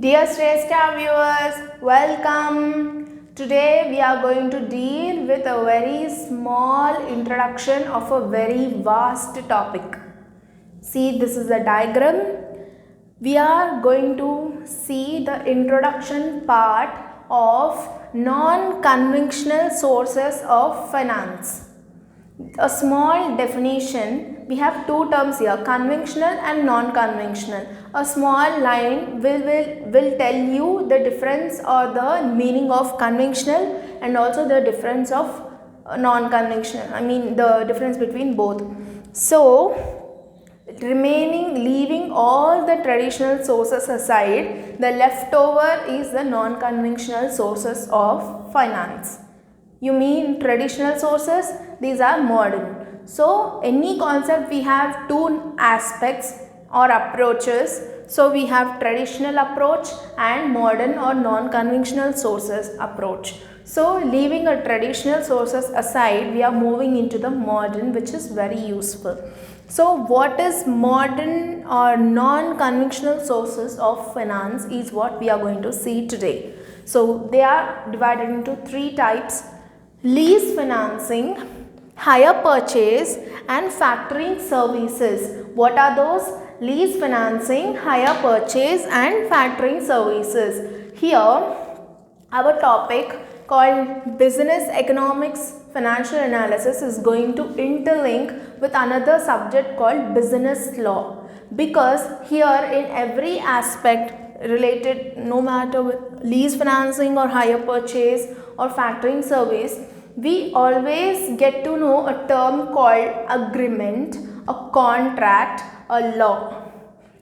Dear Shrestha viewers, welcome. Today we are going to deal with a very small introduction of a very vast topic. See, this is a diagram. We are going to see the introduction part of non-conventional sources of finance. A small definition, we have two terms here, conventional and non-conventional. A small line will tell you the difference or the meaning of conventional and also the difference of non-conventional, the difference between both. So leaving all the traditional sources aside, the leftover is the non-conventional sources of finance. You mean traditional sources? These are modern. So any concept, we have two aspects or approaches. So we have traditional approach and modern or non-conventional sources approach. So leaving a traditional sources aside, we are moving into the modern, which is very useful. So what is modern or non-conventional sources of finance is what we are going to see today. So they are divided into three types: lease financing, hire purchase and factoring services. What are those? Lease financing, hire purchase and factoring services. Here our topic called business economics financial analysis is going to interlink with another subject called business law, because here in every aspect related, no matter with lease financing or hire purchase or factoring service, we always get to know a term called agreement, a contract, a law.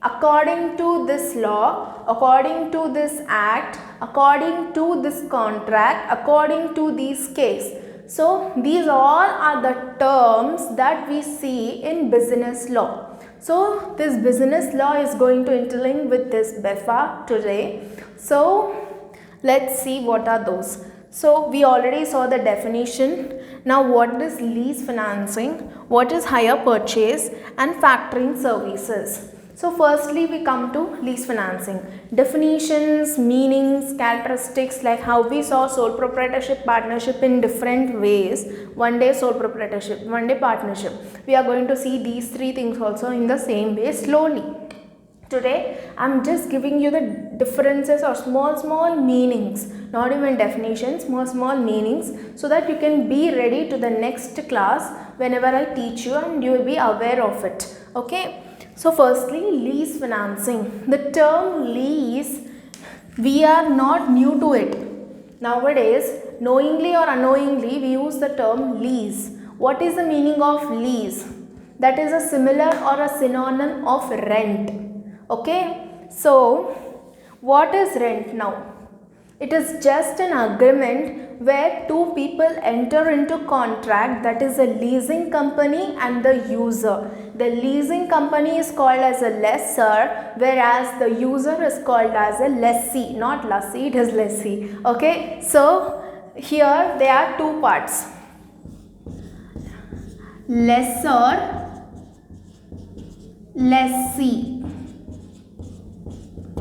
According to this law, according to this act, according to this contract, according to this case. So these all are the terms that we see in business law. So this business law is going to interlink with this BEFA today. So let's see what are those. So we already saw the definition. Now what is lease financing, what is hire purchase and factoring services. So firstly we come to lease financing. Definitions, meanings, characteristics, like how we saw sole proprietorship, partnership in different ways. One day sole proprietorship, one day partnership. We are going to see these three things also in the same way slowly. Today I am just giving you the differences or small meanings, not even definitions, small meanings, so that you can be ready to the next class whenever I teach you and you will be aware of it. Okay. So firstly, lease financing. The term lease, we are not new to it. Nowadays, knowingly or unknowingly, we use the term lease. What is the meaning of lease? That is a similar or a synonym of rent. Okay, so what is rent now? It is just an agreement where two people enter into contract, that is a leasing company and the user. The leasing company is called as a lessor, whereas the user is called as a lessee. Not lessee, it is lessee. Okay, so here there are two parts: lessor, lessee.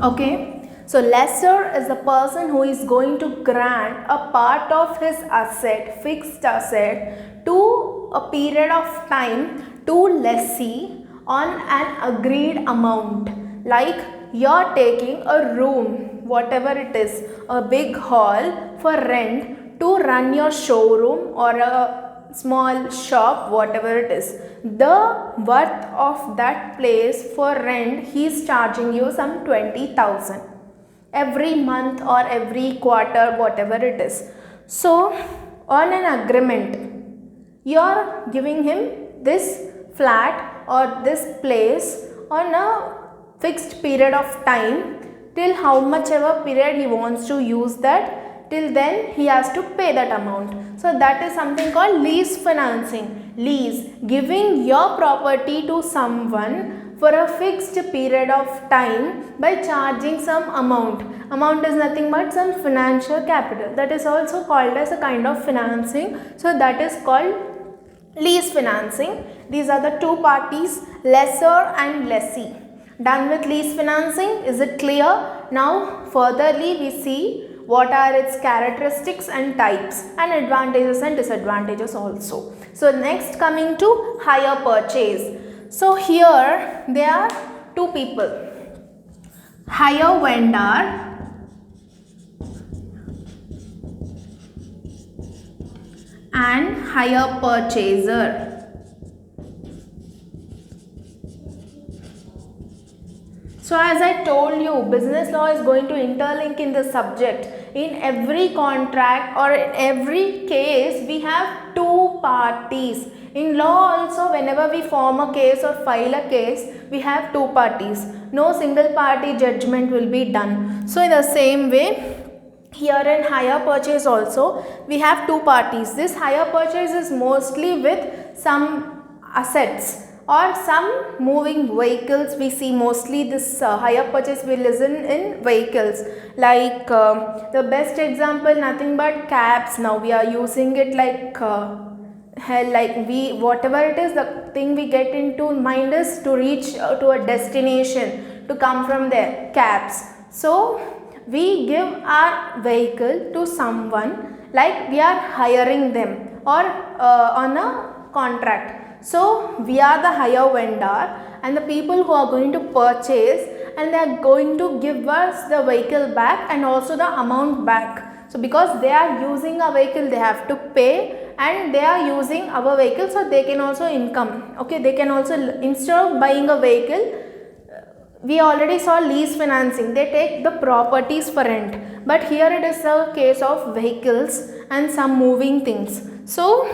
Okay, so lessor is the person who is going to grant a part of his asset, fixed asset, to a period of time to lessee on an agreed amount. Like you are taking a room, whatever it is, a big hall for rent to run your showroom or a small shop, whatever it is. The worth of that place for rent, he is charging you some 20,000 every month or every quarter, whatever it is. So on an agreement, you are giving him this flat or this place on a fixed period of time, till how much ever period he wants to use that, till then he has to pay that amount. So that is something called lease financing. Lease, giving your property to someone for a fixed period of time by charging some amount. Amount is nothing but some financial capital. That is also called as a kind of financing. So that is called lease financing. These are the two parties, lessor and lessee. Done with lease financing. Is it clear? Now furtherly we see what are its characteristics and types and advantages and disadvantages also. So next coming to hire purchase. So here there are two people, hire vendor and hire purchaser. So as I told you, business law is going to interlink in the subject. In every contract or in every case, we have two parties. In law also, whenever we form a case or file a case, we have two parties. No single party judgment will be done. So in the same way, here in hire purchase also, we have two parties. This hire purchase is mostly with some assets or some moving vehicles. We see mostly this hire purchase will listen in vehicles, like the best example, nothing but cabs. Now we are using it like we, whatever it is, the thing we get into mind is to reach to a destination, to come from there, cabs. So we give our vehicle to someone, like we are hiring them or on a contract. So we are the hire vendor and the people who are going to purchase, and they are going to give us the vehicle back and also the amount back. So because they are using a vehicle, they have to pay, and they are using our vehicle, so they can also income. Okay, they can also, instead of buying a vehicle, we already saw lease financing, they take the properties for rent, but here it is a case of vehicles and some moving things. So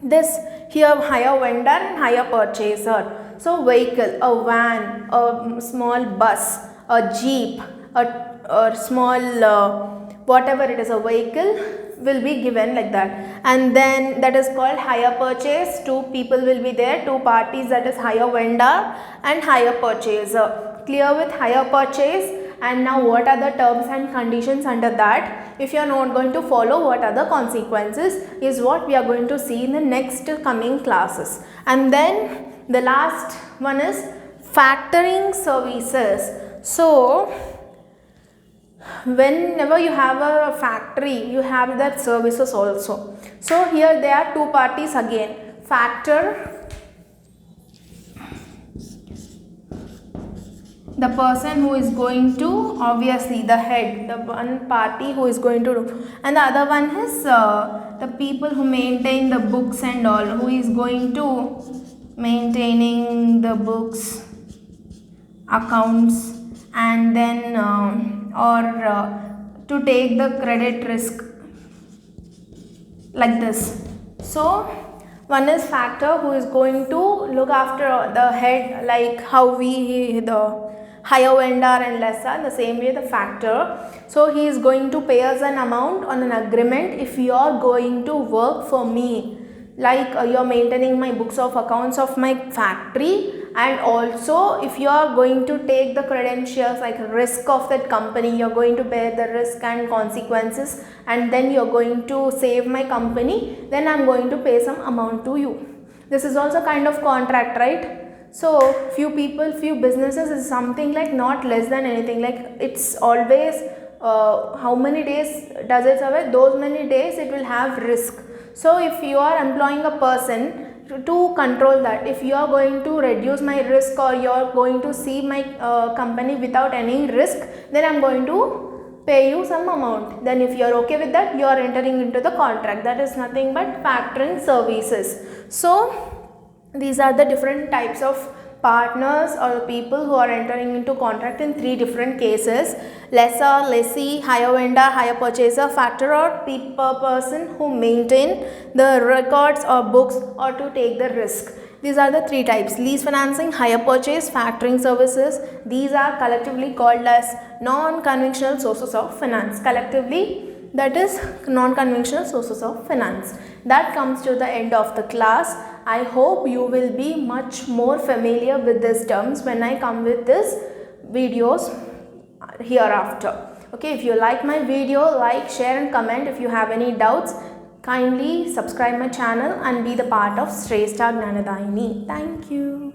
this here hire vendor and hire purchaser. So vehicle, a van, a small bus, a jeep, a small whatever it is, a vehicle will be given like that, and then that is called hire purchase. Two people will be there, two parties, that is hire vendor and hire purchaser. Clear with hire purchase? And now what are the terms and conditions under that? If you are not going to follow, what are the consequences is what we are going to see in the next coming classes. And then the last one is factoring services. So whenever you have a factory, you have that services also. So here there are two parties again, factor, the person who is going to, obviously the head, the one party who is going to do, and the other one is the people who maintain the books and all, who is going to maintaining the books, accounts, and then to take the credit risk, like this. So one is factor, who is going to look after the head, like how we the hire vendor and lessor, the same way the factor. So he is going to pay us an amount on an agreement if you are going to work for me, like you are maintaining my books of accounts of my factory, and also if you are going to take the credentials, like risk of that company, you are going to bear the risk and consequences, and then you are going to save my company, then I am going to pay some amount to you. This is also kind of contract, right? So few people, few businesses is something like not less than anything, like it's always how many days does it survive, those many days it will have risk. So if you are employing a person to control that, if you are going to reduce my risk or you are going to see my company without any risk, then I am going to pay you some amount. Then if you are okay with that, you are entering into the contract. That is nothing but factoring services. So these are the different types of partners or people who are entering into contract in three different cases: lessor, lessee, hire vendor, hire purchaser, factor or person who maintain the records or books or to take the risk. These are the three types: lease financing, hire purchase, factoring services. These are collectively called as non-conventional sources of finance. Collectively, that is non-conventional sources of finance. That comes to the end of the class. I hope you will be much more familiar with these terms when I come with these videos hereafter. Okay, if you like my video, like, share and comment. If you have any doubts, kindly subscribe my channel and be the part of Shrestha Gnanadayini. Thank you.